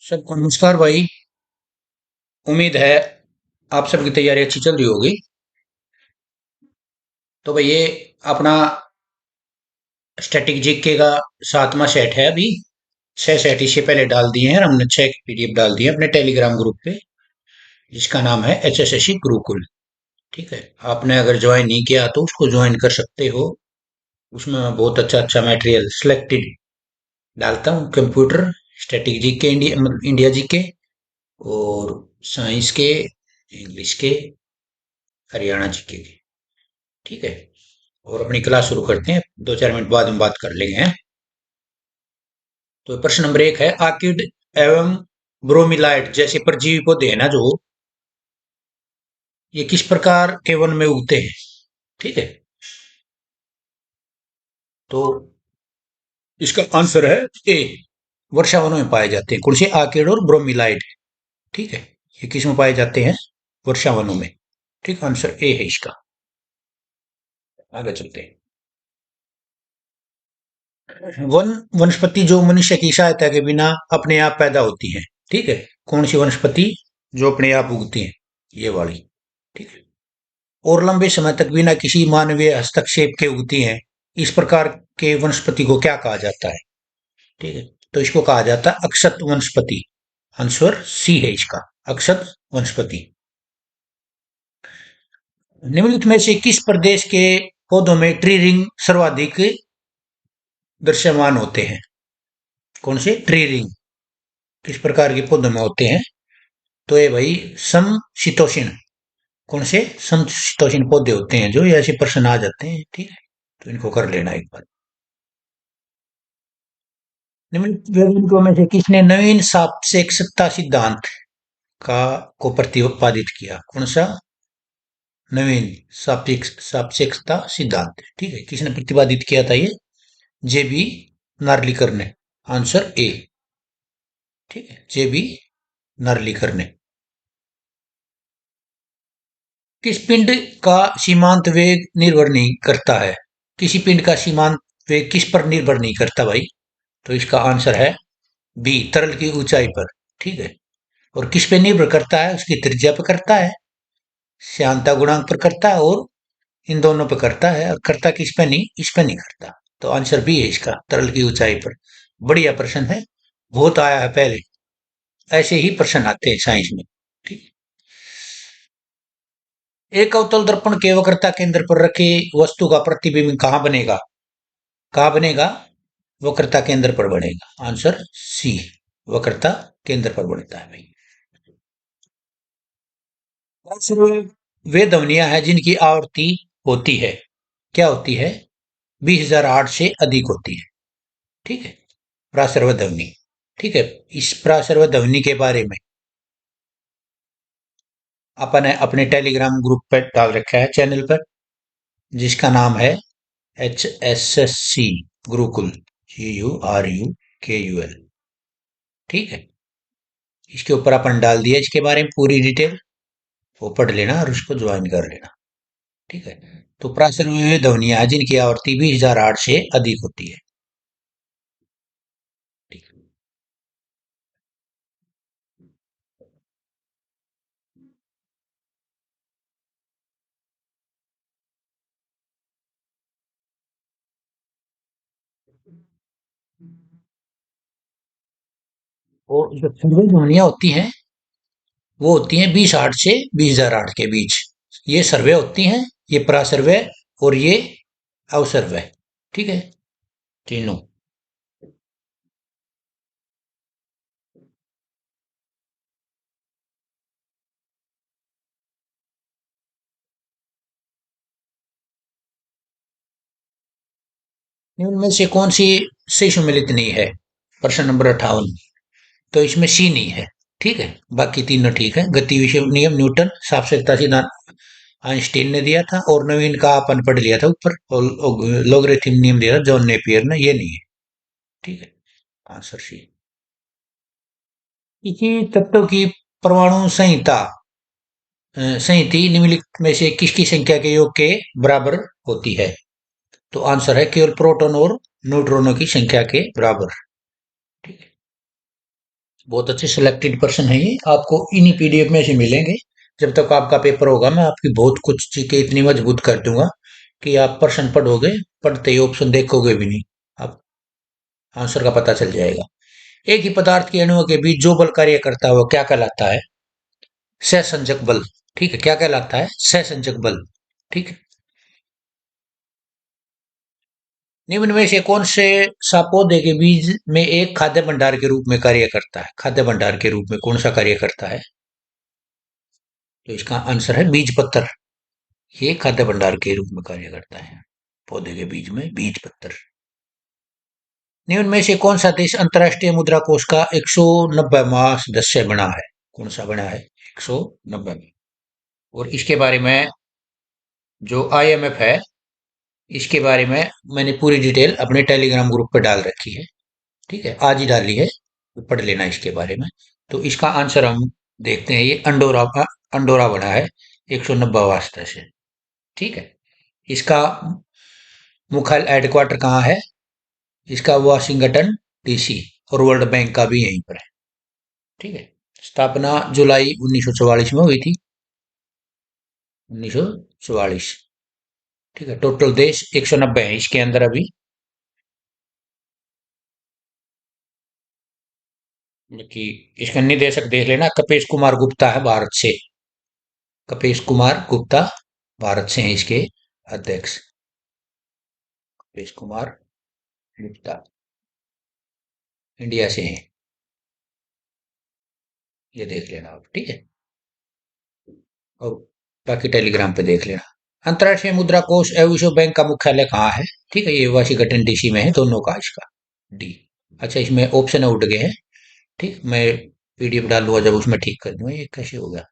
सबको नमस्कार भाई। उम्मीद है आप सबकी तैयारी अच्छी चल रही होगी। तो भाई ये अपना स्टैटिक जीके का 7वां सेट है अभी। 6 सेट इससे पहले डाल दिए हैं और हमने 6 पीडीएफ डाल दिए हैं अपने टेलीग्राम ग्रुप पे, जिसका नाम है एचएसएससी गुरुकुल। ठीक है, आपने अगर ज्वाइन नहीं किया तो उसको ज्वाइन कर सकते हो। उसमें मैं बहुत अच्छा अच्छा मटेरियल सिलेक्टेड डालता हूँ। Computer, static GK, India GK और साइंस के, इंग्लिश के, हरियाणा जीके के। ठीक है, और अपनी क्लास शुरू करते हैं। 2-4 मिनट बाद हम बात कर लेंगे हैं। तो प्रश्न नंबर 1 है, आर्किड एवं ब्रोमिलाइट जैसे परजीवी पौधे हैं ना जो, ये किस प्रकार के वन में उगते हैं? ठीक है, तो इसका आंसर है ए, वर्षा वनों में पाए जाते हैं। कौन से? आर्किड और ब्रोमिलाइट। ठीक है, ये किस में पाए जाते हैं? वर्षा वनों में। ठीक, आंसर ए है इसका। आगे चलते हैं। वनस्पति जो मनुष्य की सहायता के बिना अपने आप पैदा होती है। ठीक है, कौन सी वनस्पति जो अपने आप उगती है? ये वाली। ठीक है, और लंबे समय तक बिना किसी मानवीय हस्तक्षेप के उगती हैं। इस प्रकार के वनस्पति को क्या कहा जाता है? ठीक है, तो इसको कहा जाता है अक्षत वनस्पति। आंसर सी है इसका, अक्षत वनस्पति। निम्नलिखित में से किस प्रदेश के पौधों में ट्री रिंग सर्वाधिक दृश्यमान होते हैं? कौन से? ट्री रिंग किस प्रकार के पौधों में होते हैं? तो ये भाई समशीतोष्ण। कौन से? समशीतोष्ण पौधे होते हैं जो, ये ऐसे प्रश्न आ जाते हैं। ठीक है, तो इनको कर लेना एक बार। निम्नलिखित वैज्ञानिकों में से किसने नवीन सापेक्षता सिद्धांत का को प्रतिपादित किया? कौन सा? नवीन सापेक्षता सिद्धांत। ठीक है, किसने प्रतिपादित किया था ये? जेबी नार्लिकर ने। Answer A. ठीक है, जेबी नार्लिकर ने। किस पिंड का सीमांत वेग निर्भर नहीं करता है? किसी पिंड का सीमांत वेग किस पर निर्भर नहीं करता भाई? तो इसका आंसर है बी, तरल की ऊंचाई पर। ठीक है, और किस पे निर्भर करता है? उसकी त्रिज्या पर करता है, श्यानता गुणांक पर करता है, और इन दोनों पे करता है। और करता किस पे नहीं? इस पे नहीं करता। तो आंसर बी है इसका, तरल की ऊंचाई पर। बढ़िया प्रश्न है, बहुत आया है पहले। ऐसे ही प्रश्न आते हैं साइंस में। ठीक, एक अवतल दर्पण के वक्रता केंद्र पर रखे वस्तु का प्रतिबिंब कहाँ बनेगा? कहाँ बनेगा? वक्रता केंद्र पर बनेगा। आंसर सी, वक्रता केंद्र पर बनता है भाई। सिर्फ वे ध्वनियां हैं जिनकी आवृत्ति होती है, क्या होती है? 20,008 से अधिक होती है। ठीक है, प्रासर्व ध्वनि। ठीक है, इस प्रासर्व ध्वनि के बारे में अपन ने अपने टेलीग्राम ग्रुप पर डाल रखा है, चैनल पर, जिसका नाम है H S S C Gurukul, GURUKUL। ठीक है, इसके ऊपर अपन डाल दिया इसके बारे में पूरी डिटेल, वो पढ़ लेना और उसको ज्वाइन कर लेना। ठीक है, तो प्राचीन में ध्वनियां जिनकी आवृत्ति 20,008 से अधिक होती है। ठीक है। और जो सर्वे ध्वनियां होती हैं वो होती हैं 20,008 से 20,008 के बीच। ये सर्वे होती हैं, ये प्रासर्वे और ये अवसर्वे। ठीक है, तीनों। इनमें से कौन सी सही सम्मिलित नहीं है? प्रश्न नंबर 58। तो इसमें सी नहीं है। ठीक है, बाकी तीनों ठीक है। गति विषय नियम न्यूटन, सापेक्षता सिद्धांत आइंस्टीन ने दिया था, और नवीन का अपन पढ़ लिया था ऊपर, और लोगरिथम नियम दिया था जॉन नेपियर ने। ये नहीं है। ठीक है, आंसर सी। किसी तत्व की परमाणु संहिता संहिता निम्नलिखित में से किसकी संख्या के योग के बराबर होती है? तो आंसर है केवल प्रोटॉन और न्यूट्रॉनों की संख्या के बराबर। ठीक है, बहुत अच्छे सिलेक्टेड पर्सन है ये, आपको इन्हीं पीडीएफ में से मिलेंगे। जब तक आपका पेपर होगा मैं आपकी बहुत कुछ चीजें इतनी मजबूत कर दूंगा कि आप प्रश्न पढ़ोगे, पढ़ते ही ऑप्शन देखोगे भी नहीं, आप आंसर का पता चल जाएगा। एक ही पदार्थ के अणुओं के बीच जो बल कार्य करता है वो क्या कहलाता है? सहसंजक बल। ठीक है, क्या कहलाता है? सहसंजक बल। ठीक है। निम्न में से कौन से सा पौधे के बीज में एक खाद्य भंडार के रूप में कार्य करता है? खाद्य भंडार के रूप में कौन सा कार्य करता है? तो इसका आंसर है बीज पत्तर। ये खाद्य भंडार के रूप में कार्य करता है, पौधे के बीज में बीज पत्तर। निम्न में से कौन सा देश अंतर्राष्ट्रीय मुद्रा कोष का 190वां सदस्य बना है? कौन सा बना है 190? और इसके बारे में जो आईएमएफ है, इसके बारे में मैंने पूरी डिटेल अपने टेलीग्राम ग्रुप पे डाल रखी है। ठीक है, आज ही डाली है, तो पढ़ लेना इसके बारे में। तो इसका आंसर हम देखते हैं, ये अंडोरा का, अंडोरा बना है 190वां सदस्य। ठीक है। इसका मुख्यालय हेडक्वार्टर कहाँ है? इसका वाशिंगटन डीसी, और वर्ल्ड बैंक का भी यहीं पर है। ठीक है। स्थापना जुलाई 1944 में हुई थी, 1944। ठीक है। टोटल देश 190 है इसके अंदर अभी। कि इसका निदेशक देख लेना, कपेश कुमार गुप्ता है भारत से। कपेश कुमार गुप्ता भारत से हैं इसके अध्यक्ष। कपेश कुमार गुप्ता इंडिया से हैं, ये देख लेना आप। ठीक है। और बाकी टेलीग्राम पे देख लेना। अंतर्राष्ट्रीय मुद्रा कोष एवं विश्व बैंक का मुख्यालय कहाँ है? ठीक है, ये वाशिंगटन डीसी में है, दोनों का इसका डी। अच्छा, इसमें ऑप्शन उठ गए हैं। ठीक, मैं पीडीएफ डालूंगा जब उसमें ठीक कर दूंगा, ये कैसे होगा।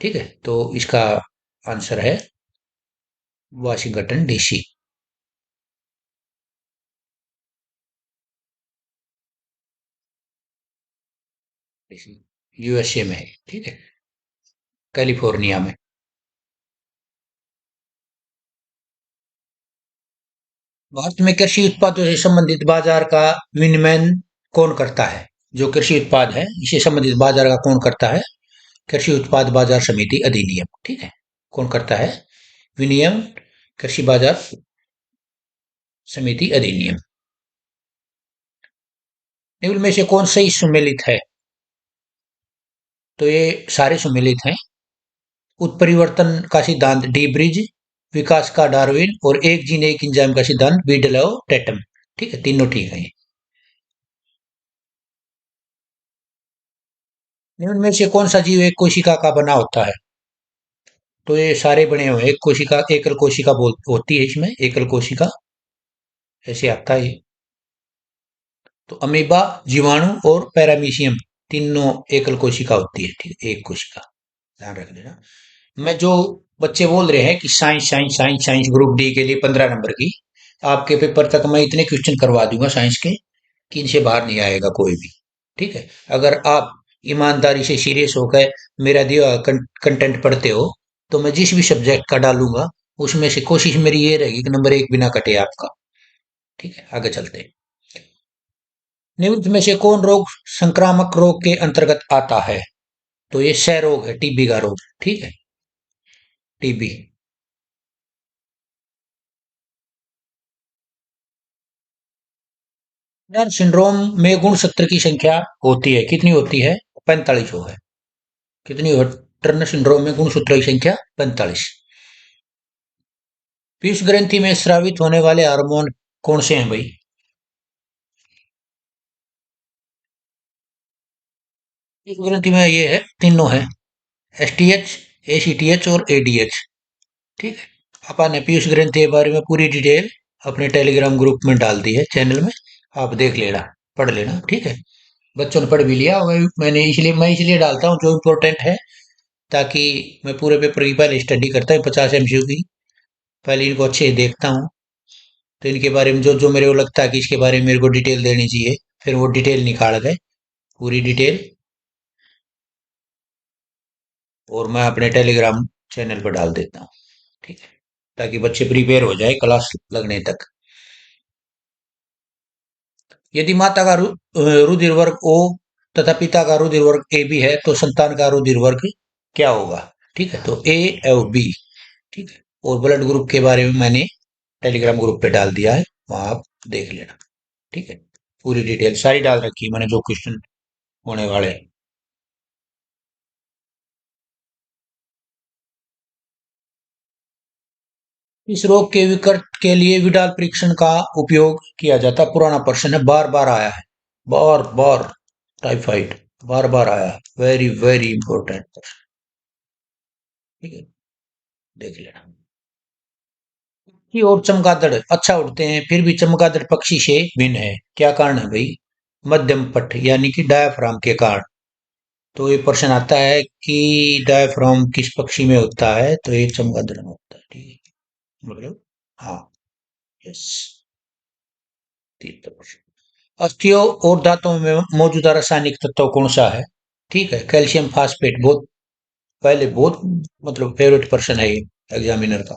ठीक है, तो इसका आंसर है वाशिंगटन डीसी। डीसी यूएसए में है। ठीक है, कैलिफोर्निया में। भारत में कृषि उत्पादों से संबंधित बाजार का विनियमन कौन करता है? जो कृषि उत्पाद है इसे संबंधित बाजार का कौन करता है? कृषि उत्पाद बाजार समिति अधिनियम। ठीक है, कौन करता है विनियम? कृषि बाजार समिति अधिनियम। निम्न में से कौन सही सुमेलित है? तो ये सारे सुमेलित हैं। उत्परिवर्तन का सिद्धांत डी ब्रिज, विकास का डार्विन, और एक जीन एक इंजाइम का सिद्धांत बीडलव टेटम। ठीक है, तीनों ठीक है। निम्न में से कौन सा जीव एक कोशिका का बना होता है? तो ये सारे बने हुए हैं। एक कोशिका, एकल कोशिका बोल होती है इसमें, एकल कोशिका ऐसे आता है ये। तो अमीबा, जीवाणु और पैरामीशियम तीनों एकल कोशिका होती है। ठीक है, एक कोशिका, ध्यान रख देना। मैं जो बच्चे बोल रहे हैं कि science science science science group D के लिए 15 नंबर की, आपके पेपर तक मैं इतने क्वेश्चन करवा दूंगा साइंस के कि इनसे बाहर नहीं आएगा कोई भी। ठीक है, अगर आप ईमानदारी से सीरियस होकर मेरा दिया कंटेंट पढ़ते हो, तो मैं जिस भी सब्जेक्ट का डालूंगा उसमें से कोशिश मेरी ये रहेगी कि नंबर एक बिना कटे आपका। ठीक है, आगे चलते हैं। निम्न में से कौन रोग संक्रामक रोग के अंतर्गत आता है? तो ये क्षय रोग है, टीबी का रोग। ठीक है, टीबी। टर्नर सिंड्रोम में गुणसूत्र की संख्या होती है, कितनी होती है? 45 है। कितनी हो टर्नर सिंड्रोम में गुणसूत्र की संख्या? 45। पीयूष ग्रंथि में स्रावित होने वाले हार्मोन कौन से हैं भाई? पीयूष ग्रंथि में ये है, तीनों है, एसटीएच, एसीटीएच और एडीएच। ठीक है, अपन ने पीयूष ग्रंथि के बारे में पूरी डिटेल अपने टेलीग्राम ग्रुप में डाल दी है, चैनल में, आप देख लेना, पढ़ लेना। ठीक है, बच्चों ने पढ़ भी लिया होगा। मैं इसलिए डालता हूँ जो इम्पोर्टेंट है, ताकि मैं पूरे पेपर की पहले स्टडी करता हूँ, 50 एमसीक्यू की पहले इनको अच्छे से देखता हूँ। तो इनके बारे में जो जो मेरे को लगता है कि इसके बारे में मेरे को डिटेल देनी चाहिए, फिर वो डिटेल निकाल गए, पूरी डिटेल, और मैं अपने टेलीग्राम चैनल पर डाल देता हूँ। ठीक है, ताकि बच्चे प्रिपेयर हो जाए क्लास लगने तक। यदि माता का रुधिर वर्ग ओ तथा पिता का रुधिर वर्ग ए बी है तो संतान का रुधिर वर्ग क्या होगा। ठीक है, तो ए और बी। ठीक है, और ब्लड ग्रुप के बारे में मैंने टेलीग्राम ग्रुप पे डाल दिया है, वहां आप देख लेना। ठीक है, पूरी डिटेल सारी डाल रखी है मैंने, जो क्वेश्चन होने वाले हैं। इस रोग के विकट के लिए विडाल परीक्षण का उपयोग किया जाता। पुराना प्रश्न है, बार बार आया है, बार बार। टाइफाइड बार बार आया है, वेरी वेरी इंपॉर्टेंट प्रश्न। ठीक है, देख लेना। कि और चमगादड़ अच्छा उड़ते हैं फिर भी चमगादड़ पक्षी से भिन्न है, क्या कारण है भाई। मध्यम पट्ट यानी कि डायाफ्राम के कारण। तो ये प्रश्न आता है कि डायाफ्राम किस पक्षी में होता है, तो ये चमगादड़ में होता है। ठीक है, मतलब हाँ, यस। तीसरा प्रश्न, अस्थियों और दांतों में मौजूदा रासायनिक तत्व कौन सा है। ठीक है, कैल्शियम फास्फेट। बहुत पहले बहुत मतलब फेवरेट प्रश्न है ये एग्जामिनर का।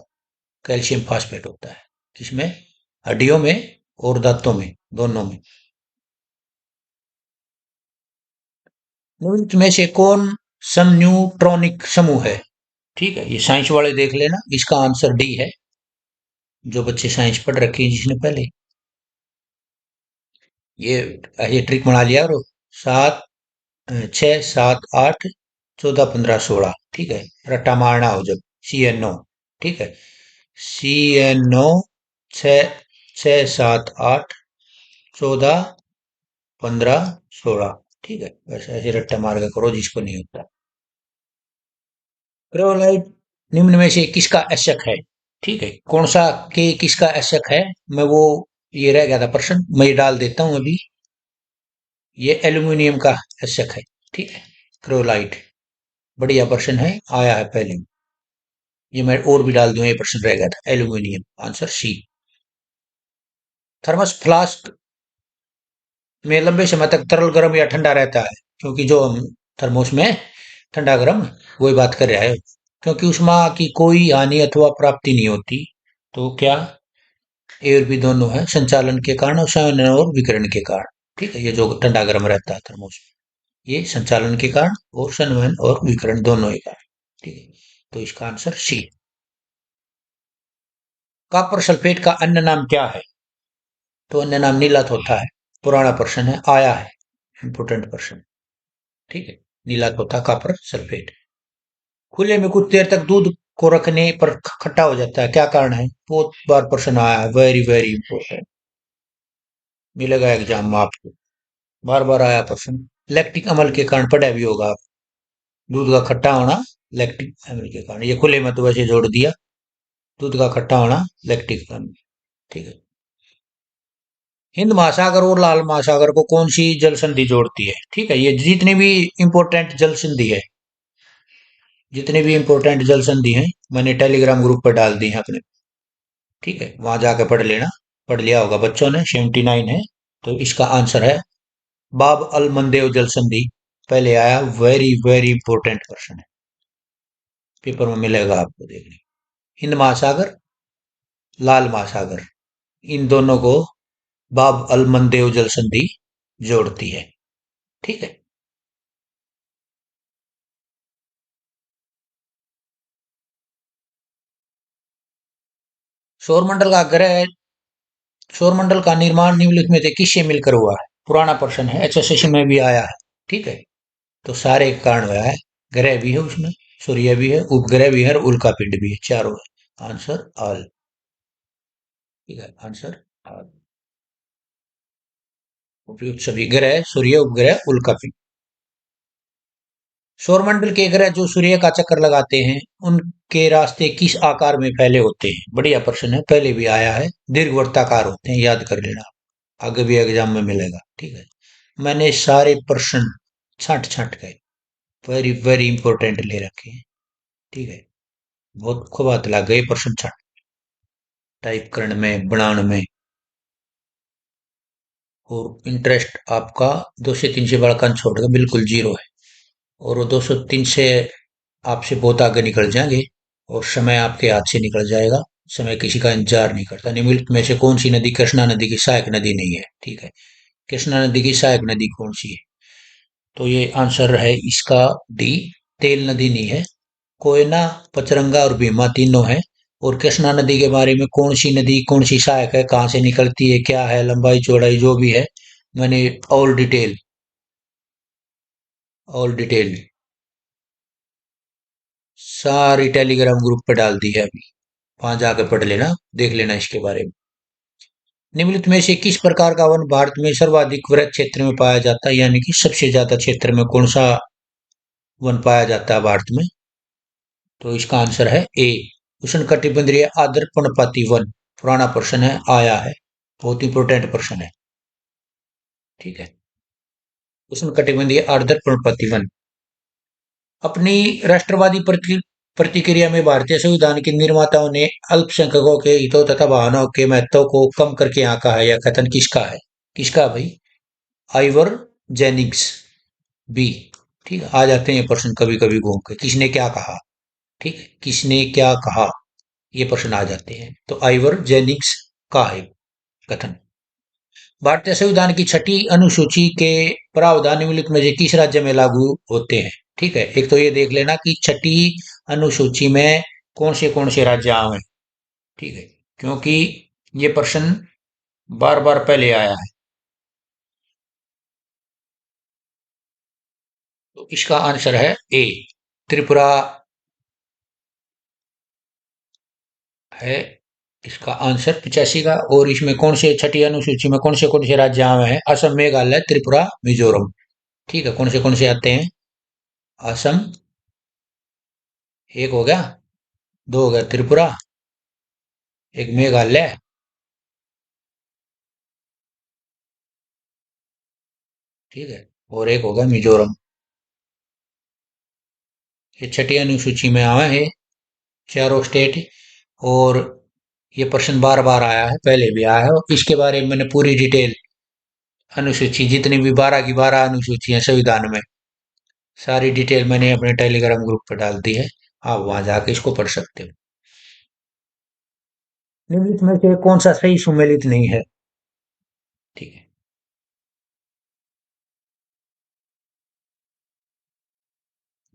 कैल्शियम फास्फेट होता है किसमें, हड्डियों में और दांतों में, दोनों में। निम्नलिखित में से कौन समन्यूट्रॉनिक समूह है। ठीक है, ये साइंस वाले देख लेना, इसका आंसर डी है। जो बच्चे साइंस पढ़ रखे हैं जिसने पहले, ये ये ट्रिक बना लिया करो। सात, छः, सात, आठ, 14, 15, 16। ठीक है, रट्टा मारना हो जब, CNO। ठीक है, CNO, छ, 6, 7, 8, 14, 15, 16। ठीक है, वैसे ऐसे रट्टा मार के करो जिसको नहीं होता। क्रोलाइट निम्न में से किसका ऐशक है। ठीक है, कौन सा के किसका ऐशक है, मैं वो, ये रह गया था प्रश्न, मैं ये डाल देता हूं अभी। ये एल्यूमिनियम का ऐशक है। ठीक है, क्रोलाइट। बढ़िया प्रश्न है, आया है पहले। ये मैं और भी डाल दूं, ये प्रश्न रह गया था, aluminium, answer C. Thermos flask में लंबे समय तक तरल गर्म या ठंडा रहता है, क्योंकि जो हम थर्मोस में ठंडा गर्म वही बात कर रहा है, क्योंकि उष्मा की कोई हानि अथवा प्राप्ति नहीं होती। तो क्या, ए और बी दोनों है, संचालन के कारण और संवहन और विकिरण के कारण। ठीक है, ये जो ठंडा गर्म रहता है थर्मोस, ये संचालन के कारण और संवहन और विकिरण दोनों के कारण। ठीक है, तो इसका आंसर सी। कॉपर सल्फेट का अन्य नाम क्या है, तो अन्य नाम नीलात होता है। पुराना प्रश्न है, आया है, इंपोर्टेंट प्रश्न। ठीक है, नीलात होता है कॉपर सल्फेट। खुले में कुछ देर तक दूध को रखने पर खट्टा हो जाता है, क्या कारण है। बहुत बार प्रश्न आया है, वेरी वेरी इंपॉर्टेंट, मिलेगा एग्जाम में आपको, बार बार आया प्रश्न। लैक्टिक अम्ल के कारण, पढ़ा भी होगा आप, दूध का खट्टा होना लैक्टिक अम्ल के कारण। ये खुले में तो वैसे जोड़ दिया, दूध का खट्टा होना लैक्टिक अम्ल। ठीक है, हिंद महासागर और लाल महासागर को कौन सी जल संधि जोड़ती है। ठीक है, ये जितनी भी इंपॉर्टेंट जल संधि है, जितने भी इंपॉर्टेंट जल संधि हैं, मैंने टेलीग्राम ग्रुप पर डाल दी है अपने। ठीक है, वहां जाके पढ़ लेना, पढ़ लिया होगा बच्चों ने, 79 है। तो इसका आंसर है बाब अल मंदेव जल संधि, पहले आया, वेरी वेरी इंपॉर्टेंट क्वेश्चन है, पेपर में मिलेगा आपको देखने। हिंद महासागर, लाल महासागर, इन दोनों को बाब अल मंदेव जल संधि जोड़ती है। ठीक है, सौरमंडल का ग्रह, सौरमंडल का निर्माण निम्नलिखित में से किससे मिलकर हुआ है। पुराना प्रश्न है, एसोसिएशन में भी आया है। ठीक है, तो सारे कारण हुआ है, ग्रह भी है उसमें, सूर्य भी है, उपग्रह भी है और उल्का पिंड भी है, चारों है, आंसर ऑल। ठीक है, आंसर ऑल, उपयुक्त सभी ग्रह, सूर्य, उपग्रह, उल्का पिंड। सौरमंडल के ग्रह जो सूर्य का चक्कर लगाते हैं, उनके रास्ते किस आकार में फैले होते हैं। बढ़िया प्रश्न है, पहले भी आया है, दीर्घवृत्ताकार होते हैं, याद कर लेना, आगे भी एग्जाम में मिलेगा। ठीक है, मैंने सारे प्रश्न छांट छांट के वेरी वेरी इंपॉर्टेंट ले रखे हैं। ठीक है, बहुत खूब बात लग गई प्रश्न छांट, टाइप करने में, बनाने में। और इंटरेस्ट आपका 2 से 3 से बड़ा कंच छोड़कर बिल्कुल जीरो है, और वो 203 से आपसे बहुत आगे निकल जाएंगे, और समय आपके हाथ से निकल जाएगा। समय किसी का इंतजार नहीं करता। निम्नलिखित में से कौन सी नदी कृष्णा नदी की सहायक नदी नहीं है। ठीक है, कृष्णा नदी की सहायक नदी कौन सी है। तो ये आंसर है इसका डी। तेल नदी नहीं है। कोयना, पचरंगा और भीमा तीनों है। और कृष्णा नदी के बारे में, कौन सी नदी कौन सी सहायक है, कहाँ से निकलती है, क्या है, लंबाई चौड़ाई जो भी है, मैंने ऑल डिटेल सारी टेलीग्राम ग्रुप पे डाल दी है अभी। वहां जाके पढ़ लेना, देख लेना इसके बारे में। निम्नलिखित में से किस प्रकार का वन भारत में सर्वाधिक वृहत क्षेत्र में पाया जाता है, यानी कि सबसे ज्यादा क्षेत्र में कौन सा वन पाया जाता है भारत में? तो इसका आंसर है ए, उष्णकटिबंधीय आर्द्र पर्णपाती वन। पुराना प्रश्न है, आया है, बहुत इंपॉर्टेंट प्रश्न है। ठीक है, उष्णकटिबंधीय आर्द्र पर्णपाती वन। अपनी राष्ट्रवादी प्रतिक्रिया में भारतीय संविधान के निर्माताओं ने अल्पसंख्यकों के हितों तथा भावनाओं के महत्व को कम करके यहाँ कहा है। यह कथन किसका है? किसका भाई? Ivor Jennings, B. ठीक है, आ जाते हैं ये प्रश्न कभी कभी घूम के, किसने क्या कहा। ठीक है, किसने क्या कहा, ये प्रश्न आ जाते हैं। तो आइवर जेनिंग्स का है कथन। भारतीय संविधान की छठी अनुसूची के प्रावधान निम्नलिखित में से किस राज्य में लागू होते हैं? ठीक है, एक तो ये देख लेना कि छठी अनुसूची में कौन से राज्य आए हैं। ठीक है, क्योंकि ये प्रश्न बार बार पहले आया है। तो इसका आंसर है ए, त्रिपुरा है इसका आंसर 85 का। और इसमें छठी अनुसूची में कौन से राज्य आए हैं? असम, मेघालय, त्रिपुरा, मिजोरम। ठीक है, कौन से आते हैं? असम एक हो गया, दो हो गया त्रिपुरा, एक मेघालय, ठीक है, और एक हो गया मिजोरम। ये छठी अनुसूची में आए हैं चारों स्टेट। और ये प्रश्न बार बार आया है, पहले भी आया है, और इसके बारे में मैंने पूरी डिटेल, अनुसूची जितनी भी 12 की 12 अनुसूची है संविधान में, सारी डिटेल मैंने अपने टेलीग्राम ग्रुप पर डाल दी है। आप वहां जाके इसको पढ़ सकते हो। निम्नलिखित में से कौन सा सही सुमेलित नहीं है? ठीक है,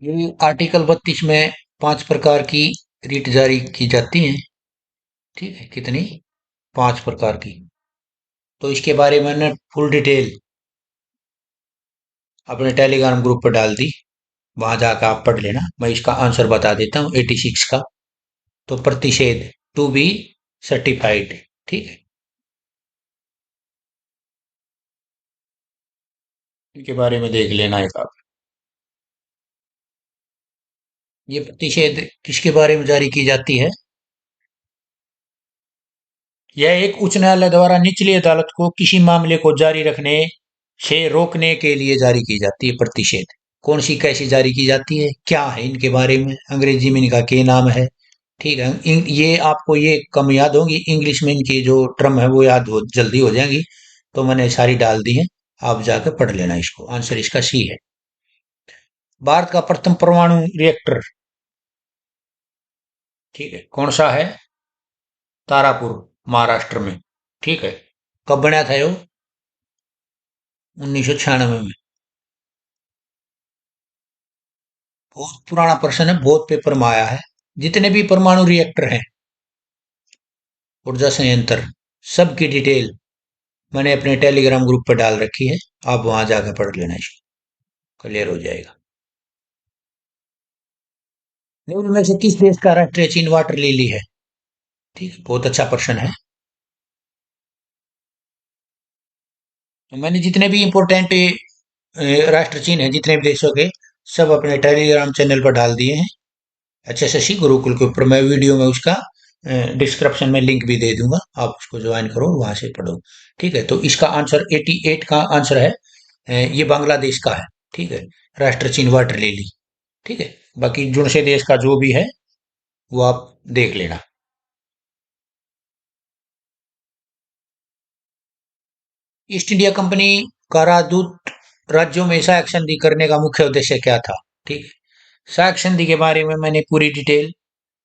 ये आर्टिकल 32 में 5 प्रकार की रीट जारी की जाती है। ठीक है, कितनी? 5 प्रकार की। तो इसके बारे में मैंने फुल डिटेल अपने टेलीग्राम ग्रुप पर डाल दी, वहां जाकर आप पढ़ लेना। मैं इसका आंसर बता देता हूँ 86 का। तो प्रतिषेध, टू बी सर्टिफाइड। ठीक है, इनके बारे में देख लेना एक आप। ये प्रतिषेध किसके बारे में जारी की जाती है? यह एक उच्च न्यायालय द्वारा निचली अदालत को किसी मामले को जारी रखने से रोकने के लिए जारी की जाती है प्रतिषेध। कौन सी कैसी जारी की जाती है, क्या है इनके बारे में, अंग्रेजी में इनका क्या नाम है? ठीक है, ये आपको ये कम याद होंगी, इंग्लिश में इनकी जो टर्म है वो जल्दी हो जाएंगी। तो मैंने सारी डाल दी है, आप जाकर पढ़ लेना इसको। आंसर इसका सी है। भारत का प्रथम परमाणु रिएक्टर, ठीक है, कौन सा है? तारापुर, महाराष्ट्र में। ठीक है, कब बना था ये? 1996 में। बहुत पुराना प्रश्न है, बहुत पेपर में आया है। जितने भी परमाणु रिएक्टर हैं, ऊर्जा संयंत्र, सबकी डिटेल मैंने अपने टेलीग्राम ग्रुप पर डाल रखी है। आप वहां जाकर पढ़ लेना, इसको क्लियर हो जाएगा। निम्न में से किस देश का राष्ट्रीय चिन्ह वाटर लिली है? ठीक है, बहुत अच्छा प्रश्न है। तो मैंने जितने भी इंपोर्टेंट राष्ट्र चिन्ह है जितने भी देशों के, सब अपने टेलीग्राम चैनल पर डाल दिए हैं। HSSC गुरुकुल के ऊपर मैं वीडियो में उसका डिस्क्रिप्शन में लिंक भी दे दूंगा, आप उसको ज्वाइन करो, वहां से पढ़ो। ठीक है, तो इसका आंसर 88 का आंसर है। ये बांग्लादेश का है। ठीक है, राष्ट्र चिन्ह वाटर लिली। ठीक है, बाकी जुड़ से देश का जो भी है वो आप देख लेना। ईस्ट इंडिया कंपनी का राजदूत राज्यों में सहायक संधि करने का मुख्य उद्देश्य क्या था? ठीक है, सहायक संधि के बारे में मैंने पूरी डिटेल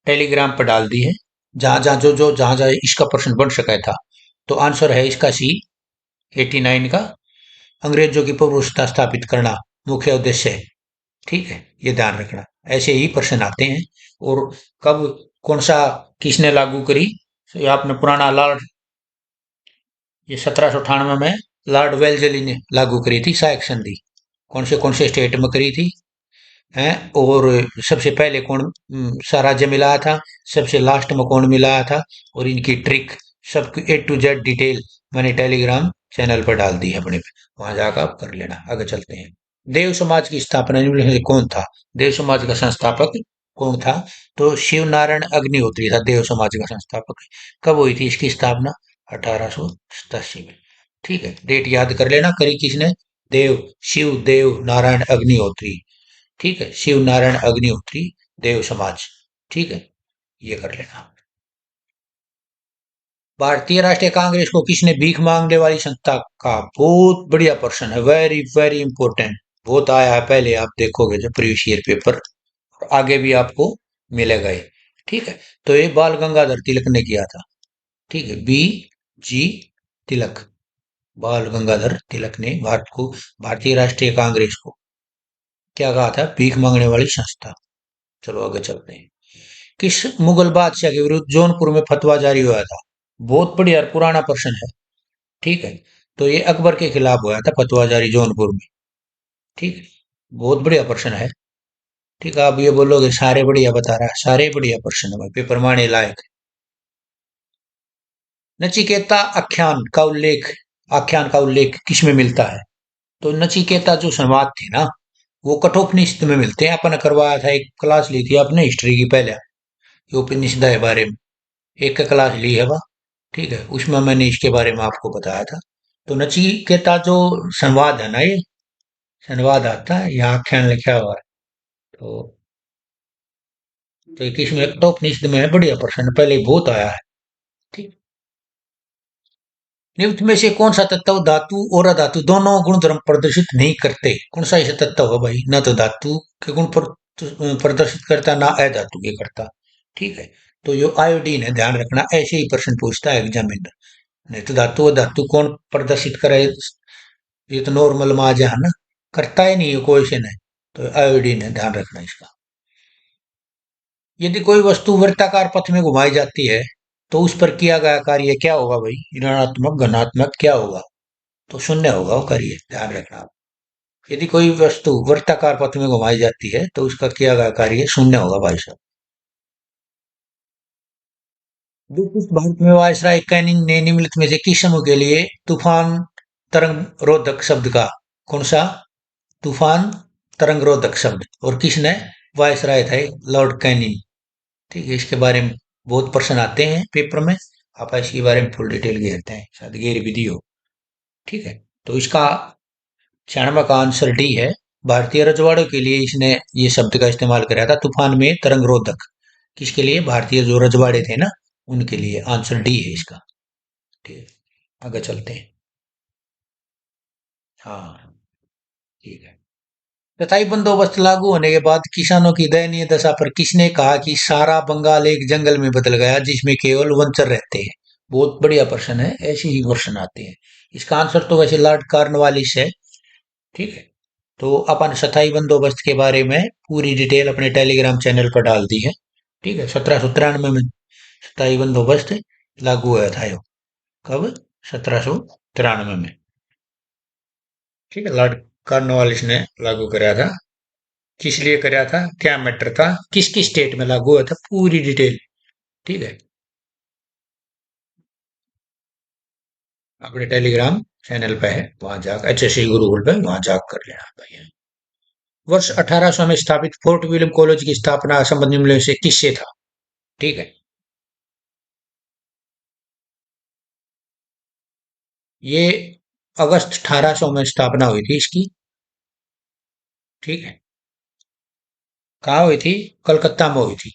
टेलीग्राम पर डाल दी है, जहां जहां इसका प्रश्न बन सका था। तो आंसर है इसका सी, 89 का। अंग्रेजों की प्रभुसत्ता स्थापित करना, मुख्य उद्देश्य है। ठीक है, ये ध्यान रखना। ऐसे ही प्रश्न आते हैं। और कब, कौन सा, किसने लागू करी, तो ये आपने पुराना लॉर्ड, ये 1798 में लॉर्ड वेल्जली ने लागू करी थी सहायक संधि। कौन से स्टेट में करी थी, हैं? और सबसे पहले कौन सा राज्य मिलाया था, सबसे लास्ट में कौन मिलाया था, और इनकी ट्रिक सब A to Z डिटेल मैंने टेलीग्राम चैनल पर डाल दी है अपने पे, वहां जाकर आप कर लेना। आगे चलते हैं। देव समाज की स्थापना निम्नलिखित में से कौन था? देव समाज का संस्थापक कौन था? तो शिव नारायण अग्निहोत्री था देव समाज का संस्थापक। कब हुई थी इसकी स्थापना? 1887 में। ठीक है, डेट याद कर लेना। करी किसने? देव, शिव देव नारायण अग्निहोत्री। ठीक है, शिव नारायण अग्निहोत्री, देव समाज। ठीक है, ये कर लेना। भारतीय राष्ट्रीय कांग्रेस को किसने भीख मांगने वाली संस्था का? बहुत बढ़िया प्रश्न है, वेरी वेरी इंपॉर्टेंट। बहुत आया है पहले, आप देखोगे जब प्रीवियस ईयर पेपर, और आगे भी आपको मिलेगा ये। ठीक है, तो ये बाल गंगाधर तिलक ने किया था। ठीक है, B. G. तिलक, बाल गंगाधर तिलक ने भारत को, भारतीय राष्ट्रीय कांग्रेस को क्या कहा था? भीख मांगने वाली संस्था। चलो आगे चलते हैं। किस मुगल बादशाह के विरुद्ध जौनपुर में फतवा जारी हुआ था? बहुत बढ़िया और पुराना प्रश्न है। ठीक है, तो ये अकबर के खिलाफ हुआ था फतवा जारी जौनपुर में। ठीक है, बहुत बढ़िया प्रश्न है। ठीक है, आप ये बोलोगे सारे बढ़िया बता रहा है, सारे बढ़िया प्रश्न है भाई, पेपर मारने लायक है। नचिकेता आख्यान का उल्लेख किस में मिलता है? तो नचिकेता जो संवाद थे ना, वो कठोपनिषद में मिलते हैं। अपन करवाया था, एक क्लास ली थी आपने हिस्ट्री की पहले, ये उपनिषद के बारे में एक क्लास ली है वह। ठीक है, उसमें मैंने इसके बारे में आपको बताया था। तो नचिकेता जो संवाद है ना, ये संवाद आता है, यहाँ आख्यान लिखा हुआ है। तो तो किस में? टॉप निष्द में है, बढ़िया प्रश्न, पहले बहुत आया है। ठीक। निम्न में से कौन सा तत्व धातु और अधातु दोनों गुण धर्म प्रदर्शित नहीं करते? कौन सा ऐसा तत्व है भाई, ना तो धातु के गुण प्रदर्शित करता, ना अधातु के करता? ठीक है, तो यो आयोडीन है, ध्यान रखना, ऐसे ही प्रश्न पूछता है एग्जामिनर। नहीं तो धातु और धातु कौन प्रदर्शित करे, ये तो नॉर्मल माजा है ना, करता ही नहीं है क्वेश्चन है। तो आयोडीन है, ध्यान रखना इसका। यदि कोई वस्तु वृत्ताकार पथ में घुमाई जाती है, तो उस पर किया गया कार्य क्या होगा भाई? ऋणात्मक, धनात्मक, क्या होगा? तो शून्य होगा वो कार्य, ध्यान रखना आप। यदि कोई वस्तु वृत्ताकार पथ में घुमाई जाती है, तो उसका किया गया कार्य शून्य होगा भाई साहब। ब्रिटिश भारत में वायसराय कैनिंग ने निम्नलिखित में से किस समूह के लिए तूफान तरंग रोधक शब्द का, कौन सा? तूफान तरंग रोधक शब्द, और किसने? वायसराय थे, लॉर्ड कैनिंग। ठीक है, इसके बारे में बहुत प्रश्न आते हैं पेपर में, आप इसके बारे में फुल डिटेल घेरते हैं, शायद घेर भी दी हो। ठीक है, तो इसका 96 का आंसर डी है। भारतीय रजवाड़ों के लिए इसने ये शब्द का इस्तेमाल कराया था, तूफान में तरंग रोधक। किसके लिए? भारतीय जो रजवाड़े थे ना, उनके लिए। आंसर डी है इसका। ठीक है, आगे चलते हैं। हाँ, ठीक है। तथाई बंदोबस्त लागू होने के बाद किसानों की दयनीय दशा पर किसने कहा कि सारा बंगाल एक जंगल में बदल गया जिसमें केवल वनचर रहते हैं? बहुत बढ़िया प्रश्न है, ऐसे ही क्वेश्चन आते हैं। इसका आंसर तो वैसे लॉर्ड कॉर्नवालिस है। ठीक है, तो अपन स्थाई बंदोबस्त के बारे में पूरी डिटेल अपने टेलीग्राम चैनल पर डाल दी है। ठीक है, 1793 में स्थाई बंदोबस्त लागू हुआ था यो। कब? 1793 में। ठीक है, लॉर्ड कॉर्नवालिस ने लागू कराया था। किस लिए कराया था, क्या मैटर था, किस किस स्टेट में लागू हुआ था, पूरी डिटेल। ठीक है, अपने टेलीग्राम चैनल पे है, वहां जाकर HSC गुरुकुल पे वहां जाकर कर लेना भैया। वर्ष 1800 में स्थापित फोर्ट विलियम कॉलेज की स्थापना संबंध निम्नलिखित में से किससे था? ठीक है, ये अगस्त 1800 में स्थापना हुई थी इसकी। ठीक है, कहाँ हुई थी? कलकत्ता में हुई थी।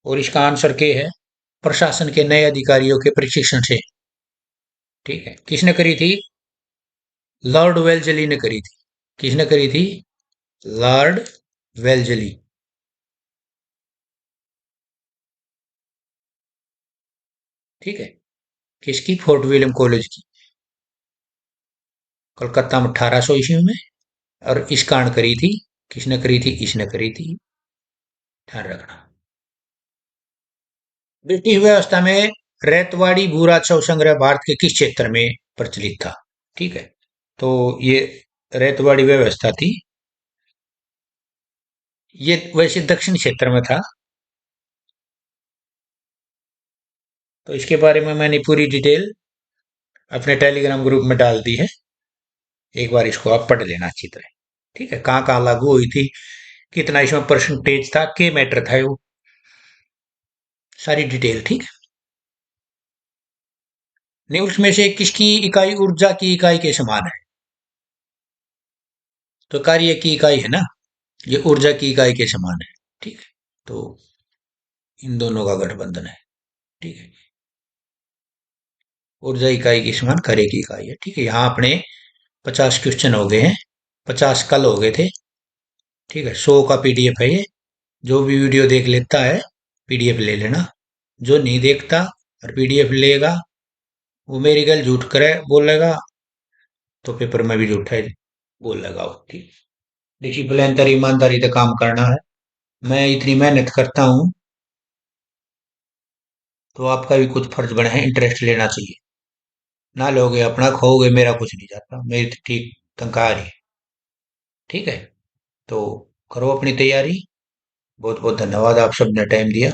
और इसका आंसर के है? प्रशासन के नए अधिकारियों के प्रशिक्षण से। ठीक है, किसने करी थी? लॉर्ड वेल्जली ने करी थी। किसने करी थी? लॉर्ड वेल्जली। ठीक है, किसकी? फोर्ट विलियम कॉलेज की। कलकत्ता में 1800 ईस्वी में। और इस कांड करी थी, किसने करी थी? इसने करी थी, ध्यान रखना। ब्रिटिश व्यवस्था में रैतवाड़ी भू राजस्व संग्रह भारत के किस क्षेत्र में प्रचलित था? ठीक है, तो ये रैतवाड़ी व्यवस्था थी, ये वैसे दक्षिण क्षेत्र में था। तो इसके बारे में मैंने पूरी डिटेल अपने टेलीग्राम ग्रुप में डाल दी है, एक बार इसको आप पढ़ लेना अच्छी तरह। ठीक है, कहाँ कहाँ लागू हुई थी, कितना इसमें परसेंटेज था, के मैटर था वो, सारी डिटेल। ठीक है, निम्न में से किसकी इकाई ऊर्जा की इकाई के समान है? तो कार्य की इकाई है ना, ये ऊर्जा की इकाई के समान है। ठीक है, तो इन दोनों का गठबंधन है। ठीक है, ऊर्जा इकाई के समान कार्य की इकाई है। ठीक है, यहाँ अपने 50 क्वेश्चन हो गए हैं, 50 कल हो गए थे। ठीक है, 100 का पीडीएफ है ये, जो भी वीडियो देख लेता है पीडीएफ ले लेना, जो नहीं देखता और पीडीएफ लेगा वो मेरी गल झूठ करे बोलेगा, तो पेपर में भी झूठा ही बोल लगा वो। ठीक, डिसिप्लिन तर ईमानदारी से काम करना है। मैं इतनी मेहनत करता हूँ, तो आपका भी कुछ फर्ज बना है, इंटरेस्ट लेना चाहिए। ना लोगे अपना खोओगे, मेरा कुछ नहीं जाता, मेरी तो ठीक तनख्वाह आ रही है। ठीक है, तो करो अपनी तैयारी। बहुत बहुत धन्यवाद, आप सबने टाइम दिया।